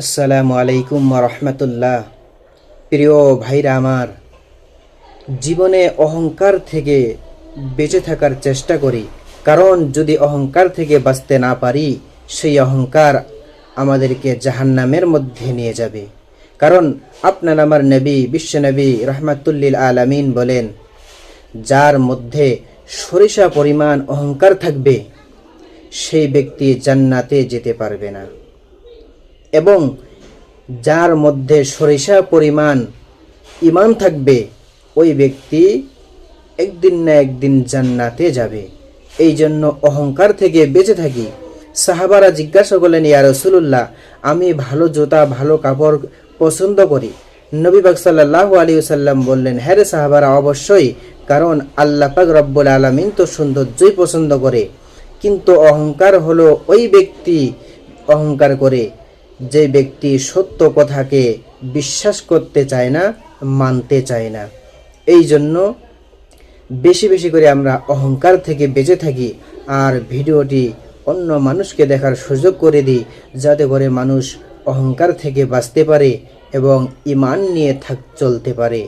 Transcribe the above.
আসসালামু আলাইকুম ওয়া রাহমাতুল্লাহ। প্রিয় ভাইরা আমার, জীবনে অহংকার থেকে বেঁচে থাকার চেষ্টা করি, কারণ যদি অহংকার থেকে বাঁচতে না পারি সেই অহংকার আমাদেরকে জাহান্নামের মধ্যে নিয়ে যাবে। কারণ আপনার আমার নবী বিশ্বনবী রাহমাতুল্লিল আলামিন বলেন, যার মধ্যে সরিষা পরিমাণ অহংকার থাকবে সেই ব্যক্তি জান্নাতে যেতে পারবে না, এবং যার মধ্যে সরিষা পরিমাণ ঈমান থাকবে ওই ব্যক্তি একদিন না একদিন জান্নাতে যাবে। এই জন্য অহংকার থেকে বেঁচে থাকি। সাহাবারা জিজ্ঞাসা করলেন, ইয়া রাসূলুল্লাহ, আমি ভালো জুতা ভালো কাপড় পছন্দ করি। নবী পাক সাল্লাল্লাহু আলাইহি ওয়াসাল্লাম বললেন, হ্যাঁ রে সাহাবারা, অবশ্যই, কারণ আল্লাহ পাক রব্বুল আলামিন তো সৌন্দর্যই পছন্দ করে। কিন্তু অহংকার হলো ওই ব্যক্তি অহংকার করে যে ব্যক্তি সত্য কথাকে বিশ্বাস করতে চায় না, মানতে চায় না। এই জন্য বেশি বেশি করে আমরা অহংকার থেকে বেঁচে থাকি, আর ভিডিওটি অন্য মানুষকে দেখার সুযোগ করে দিই, যাতে করে মানুষ অহংকার থেকে বাঁচতে পারে এবং ঈমান নিয়ে চলতে পারে।